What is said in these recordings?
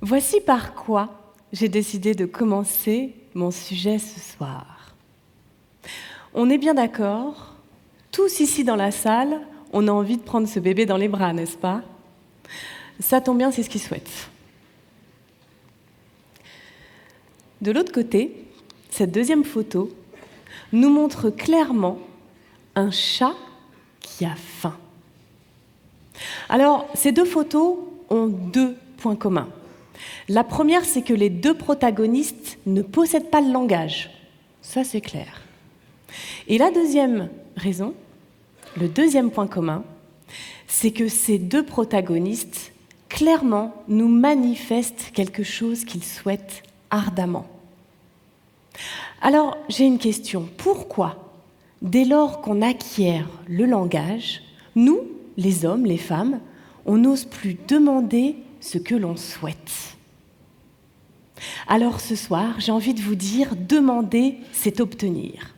Voici par quoi j'ai décidé de commencer mon sujet ce soir. On est bien d'accord, tous ici dans la salle, on a envie de prendre ce bébé dans les bras, n'est-ce pas? Ça tombe bien, c'est ce qu'il souhaite. De l'autre côté, cette deuxième photo nous montre clairement un chat qui a faim. Alors, ces deux photos ont deux points communs. La première, c'est que les deux protagonistes ne possèdent pas le langage. Ça, c'est clair. Et la deuxième raison, le deuxième point commun, c'est que ces deux protagonistes, clairement, nous manifestent quelque chose qu'ils souhaitent ardemment. Alors, j'ai une question. Pourquoi, dès lors qu'on acquiert le langage, nous, les hommes, les femmes, on n'ose plus demander ce que l'on souhaite? Alors ce soir, j'ai envie de vous dire, demander, c'est obtenir.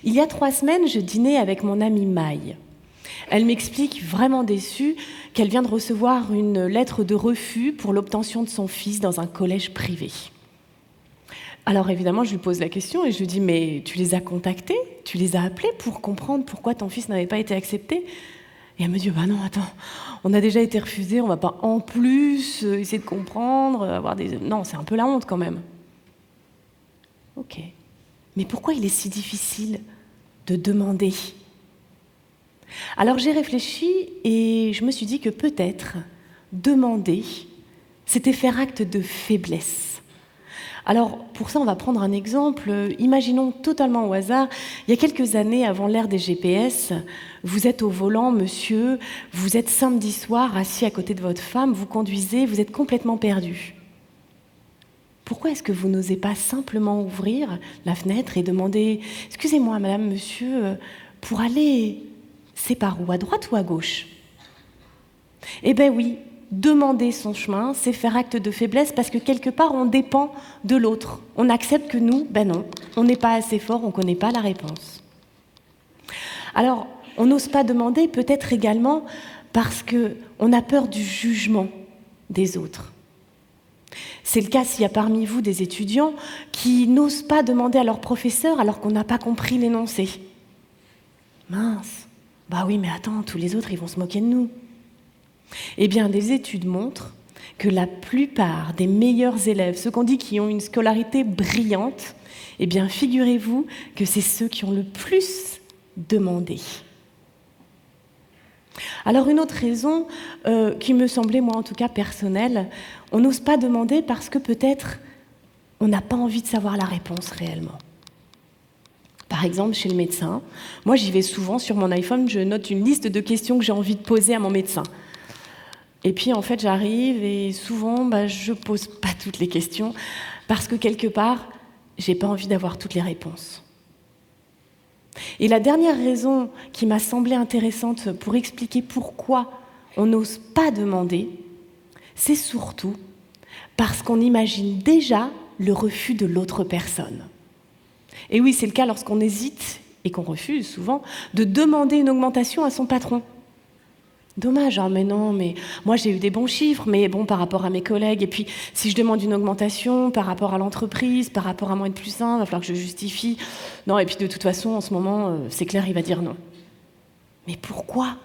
Il y a 3 semaines, je dînais avec mon amie Maï. Elle m'explique, vraiment déçue, qu'elle vient de recevoir une lettre de refus pour l'obtention de son fils dans un collège privé. Alors évidemment, je lui pose la question et je lui dis « Mais tu les as contactés? Tu les as appelés pour comprendre pourquoi ton fils n'avait pas été accepté ?» Et elle me dit « Bah non, attends, on a déjà été refusé, on va pas en plus essayer de comprendre, avoir des... Non, c'est un peu la honte quand même. » Ok. Mais pourquoi il est si difficile de demander? Alors j'ai réfléchi et je me suis dit que peut-être demander, c'était faire acte de faiblesse. Alors, pour ça, on va prendre un exemple. Imaginons totalement au hasard, il y a quelques années, avant l'ère des GPS, vous êtes au volant, monsieur, vous êtes samedi soir, assis à côté de votre femme, vous conduisez, vous êtes complètement perdu. Pourquoi est-ce que vous n'osez pas simplement ouvrir la fenêtre et demander « Excusez-moi, madame, monsieur, pour aller, c'est par où, à droite ou à gauche ?» Eh bien oui, demander son chemin, c'est faire acte de faiblesse parce que quelque part, on dépend de l'autre. On accepte que nous, ben non, on n'est pas assez fort, on ne connaît pas la réponse. Alors, on n'ose pas demander peut-être également parce qu'on a peur du jugement des autres. C'est le cas s'il y a parmi vous des étudiants qui n'osent pas demander à leur professeur alors qu'on n'a pas compris l'énoncé. Mince, bah oui, mais attends, tous les autres, ils vont se moquer de nous. Eh bien, des études montrent que la plupart des meilleurs élèves, ceux qu'on dit qui ont une scolarité brillante, eh bien, figurez-vous que c'est ceux qui ont le plus demandé. Alors, une autre raison qui me semblait, moi en tout cas personnelle, on n'ose pas demander parce que peut-être on n'a pas envie de savoir la réponse réellement. Par exemple, chez le médecin, moi j'y vais souvent sur mon iPhone, je note une liste de questions que j'ai envie de poser à mon médecin. Et puis, en fait, j'arrive et souvent, je pose pas toutes les questions parce que, quelque part, j'ai pas envie d'avoir toutes les réponses. Et la dernière raison qui m'a semblé intéressante pour expliquer pourquoi on n'ose pas demander, c'est surtout parce qu'on imagine déjà le refus de l'autre personne. Et oui, c'est le cas lorsqu'on hésite, et qu'on refuse souvent, de demander une augmentation à son patron. Dommage, hein, mais non, mais moi j'ai eu des bons chiffres, mais bon, par rapport à mes collègues, et puis si je demande une augmentation par rapport à l'entreprise, par rapport à moi être plus 1, il va falloir que je justifie. Non, et puis de toute façon, en ce moment, c'est clair, il va dire non. Mais pourquoi?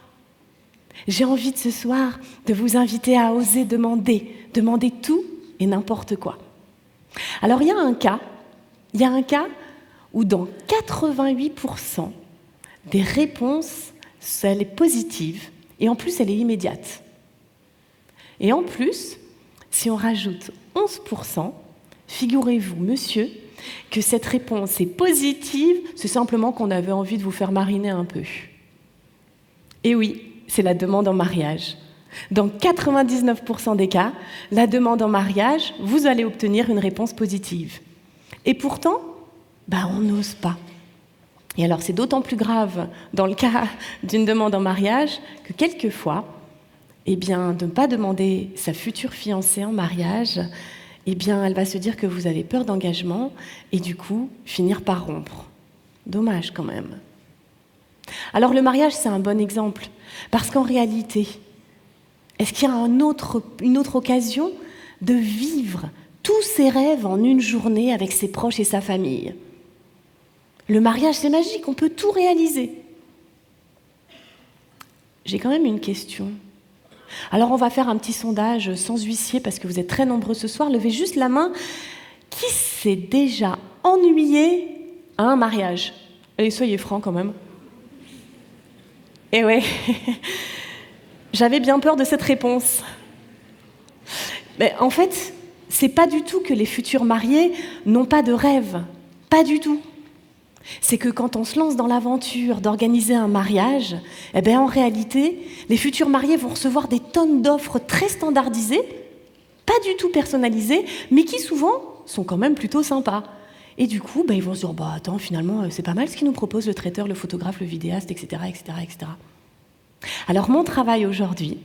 J'ai envie de ce soir de vous inviter à oser demander tout et n'importe quoi. Alors il y a un cas où dans 88% des réponses, elle est positive, et en plus, elle est immédiate. Et en plus, si on rajoute 11%, figurez-vous, monsieur, que cette réponse est positive, c'est simplement qu'on avait envie de vous faire mariner un peu. Et oui, c'est la demande en mariage. Dans 99% des cas, la demande en mariage, vous allez obtenir une réponse positive. Et pourtant, on n'ose pas. Et alors, c'est d'autant plus grave dans le cas d'une demande en mariage que quelquefois, de ne pas demander sa future fiancée en mariage, elle va se dire que vous avez peur d'engagement et du coup, finir par rompre. Dommage quand même. Alors, le mariage, c'est un bon exemple, parce qu'en réalité, est-ce qu'il y a une autre occasion de vivre tous ses rêves en une journée avec ses proches et sa famille. Le mariage, c'est magique, on peut tout réaliser. J'ai quand même une question. Alors on va faire un petit sondage sans huissier parce que vous êtes très nombreux ce soir. Levez juste la main. Qui s'est déjà ennuyé à un mariage? Allez, soyez francs quand même. Eh ouais, j'avais bien peur de cette réponse. Mais en fait, c'est pas du tout que les futurs mariés n'ont pas de rêve. Pas du tout. C'est que quand on se lance dans l'aventure d'organiser un mariage, eh bien en réalité, les futurs mariés vont recevoir des tonnes d'offres très standardisées, pas du tout personnalisées, mais qui souvent sont quand même plutôt sympas. Et du coup, ils vont se dire, attends, finalement, c'est pas mal ce qu'ils nous proposent, le traiteur, le photographe, le vidéaste, etc., etc., etc. Alors mon travail aujourd'hui,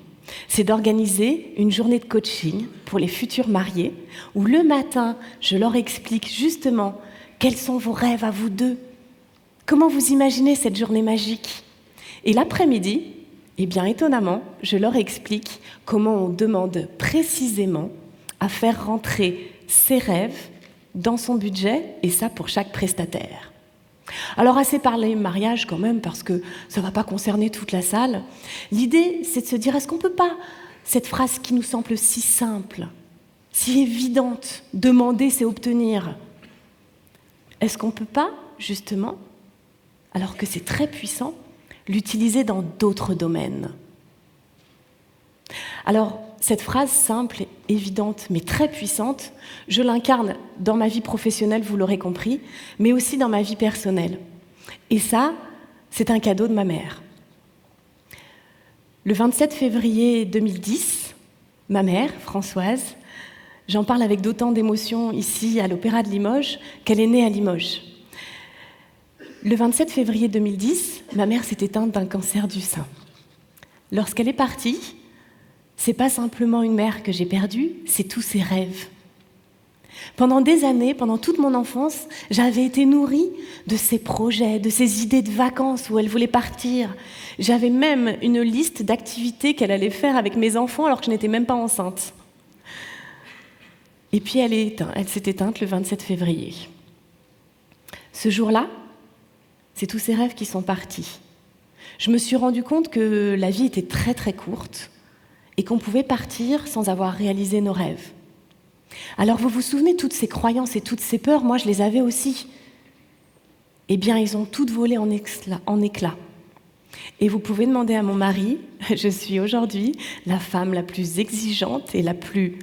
c'est d'organiser une journée de coaching pour les futurs mariés, où le matin, je leur explique justement quels sont vos rêves à vous deux, comment vous imaginez cette journée magique. Et l'après-midi, eh bien étonnamment, je leur explique comment on demande précisément à faire rentrer ses rêves dans son budget, et ça pour chaque prestataire. Alors assez parlé mariage quand même, parce que ça ne va pas concerner toute la salle. L'idée, c'est de se dire, est-ce qu'on ne peut pas, cette phrase qui nous semble si simple, si évidente, demander c'est obtenir, est-ce qu'on ne peut pas, justement, alors que c'est très puissant, l'utiliser dans d'autres domaines? Alors, cette phrase simple, évidente, mais très puissante, je l'incarne dans ma vie professionnelle, vous l'aurez compris, mais aussi dans ma vie personnelle. Et ça, c'est un cadeau de ma mère. Le 27 février 2010, ma mère, Françoise, j'en parle avec d'autant d'émotion ici à l'Opéra de Limoges, qu'elle est née à Limoges. Le 27 février 2010, ma mère s'est éteinte d'un cancer du sein. Lorsqu'elle est partie, c'est pas simplement une mère que j'ai perdue, c'est tous ses rêves. Pendant des années, pendant toute mon enfance, j'avais été nourrie de ses projets, de ses idées de vacances où elle voulait partir. J'avais même une liste d'activités qu'elle allait faire avec mes enfants alors que je n'étais même pas enceinte. Et puis elle s'est éteinte le 27 février. Ce jour-là, c'est tous ces rêves qui sont partis. Je me suis rendu compte que la vie était très très courte et qu'on pouvait partir sans avoir réalisé nos rêves. Alors vous vous souvenez, toutes ces croyances et toutes ces peurs, moi je les avais aussi. Eh bien, ils ont toutes volé en éclats. Et vous pouvez demander à mon mari, je suis aujourd'hui la femme la plus exigeante et la plus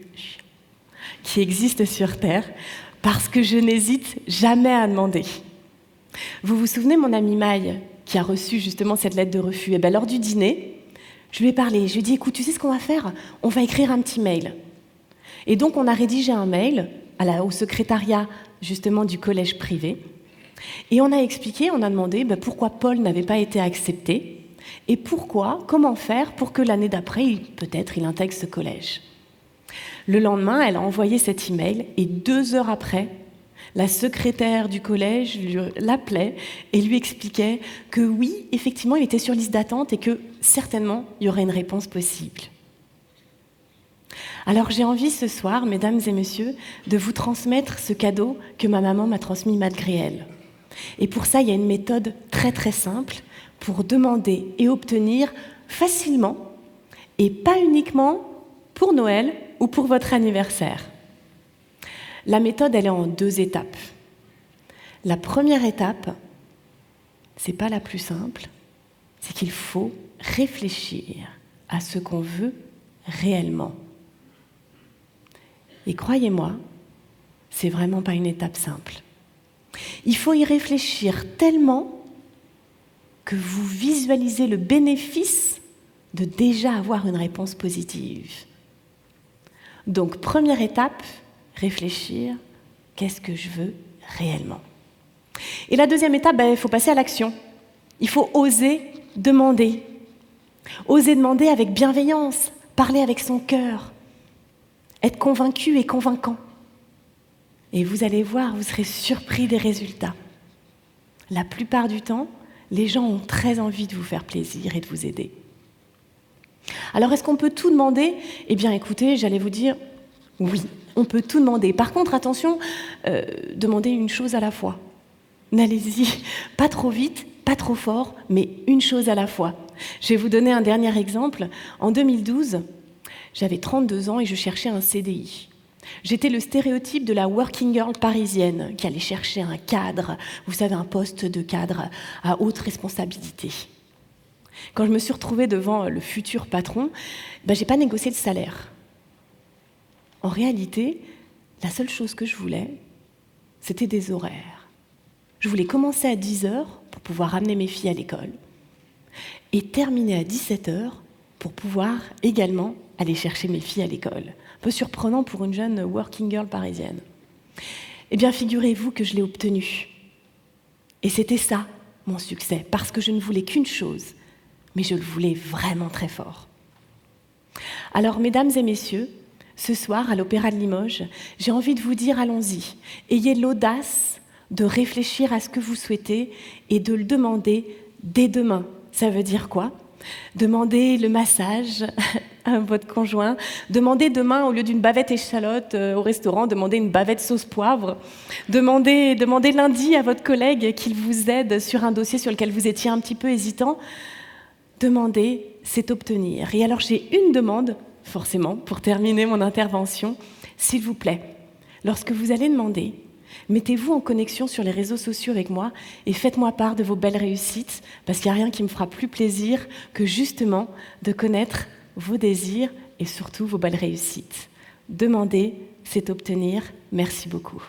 qui existe sur Terre, parce que je n'hésite jamais à demander. Vous vous souvenez, mon amie Maï, qui a reçu justement cette lettre de refus, eh bien, lors du dîner, je lui ai parlé, je lui ai dit, écoute, tu sais ce qu'on va faire? On va écrire un petit mail. Et donc, on a rédigé un mail au secrétariat, justement, du collège privé. Et on a expliqué, on a demandé pourquoi Paul n'avait pas été accepté et comment faire pour que l'année d'après, peut-être, il intègre ce collège. Le lendemain, elle a envoyé cet email et 2 heures après, la secrétaire du collège l'appelait et lui expliquait que oui, effectivement, il était sur liste d'attente et que certainement, il y aurait une réponse possible. Alors j'ai envie ce soir, mesdames et messieurs, de vous transmettre ce cadeau que ma maman m'a transmis malgré elle. Et pour ça, il y a une méthode très très simple pour demander et obtenir facilement, et pas uniquement pour Noël ou pour votre anniversaire. La méthode, elle est en 2 étapes. La première étape, c'est pas la plus simple, c'est qu'il faut réfléchir à ce qu'on veut réellement. Et croyez-moi, c'est vraiment pas une étape simple. Il faut y réfléchir tellement que vous visualisez le bénéfice de déjà avoir une réponse positive. Donc, première étape, réfléchir, qu'est-ce que je veux réellement? Et la deuxième étape, il faut passer à l'action. Il faut oser demander. Oser demander avec bienveillance, parler avec son cœur, être convaincu et convaincant. Et vous allez voir, vous serez surpris des résultats. La plupart du temps, les gens ont très envie de vous faire plaisir et de vous aider. Alors, est-ce qu'on peut tout demander? Eh bien, écoutez, j'allais vous dire, Oui, on peut tout demander. Par contre, attention, demandez une chose à la fois. N'allez-y pas trop vite, pas trop fort, mais une chose à la fois. Je vais vous donner un dernier exemple. En 2012, j'avais 32 ans et je cherchais un CDI. J'étais le stéréotype de la working girl parisienne qui allait chercher un cadre, vous savez, un poste de cadre à haute responsabilité. Quand je me suis retrouvée devant le futur patron, je n'ai pas négocié le salaire. En réalité, la seule chose que je voulais, c'était des horaires. Je voulais commencer à 10h pour pouvoir amener mes filles à l'école et terminer à 17h pour pouvoir également aller chercher mes filles à l'école. Un peu surprenant pour une jeune working girl parisienne. Eh bien, figurez-vous que je l'ai obtenu. Et c'était ça, mon succès, parce que je ne voulais qu'une chose, mais je le voulais vraiment très fort. Alors, mesdames et messieurs, ce soir, à l'Opéra de Limoges, j'ai envie de vous dire, allons-y. Ayez l'audace de réfléchir à ce que vous souhaitez et de le demander dès demain. Ça veut dire quoi ? Demandez le massage à votre conjoint. Demandez demain, au lieu d'une bavette échalote au restaurant, demandez une bavette sauce poivre. Demandez lundi à votre collègue qu'il vous aide sur un dossier sur lequel vous étiez un petit peu hésitant. Demander, c'est obtenir. Et alors j'ai une demande, forcément, pour terminer mon intervention. S'il vous plaît, lorsque vous allez demander, mettez-vous en connexion sur les réseaux sociaux avec moi et faites-moi part de vos belles réussites, parce qu'il n'y a rien qui me fera plus plaisir que justement de connaître vos désirs et surtout vos belles réussites. Demander, c'est obtenir. Merci beaucoup.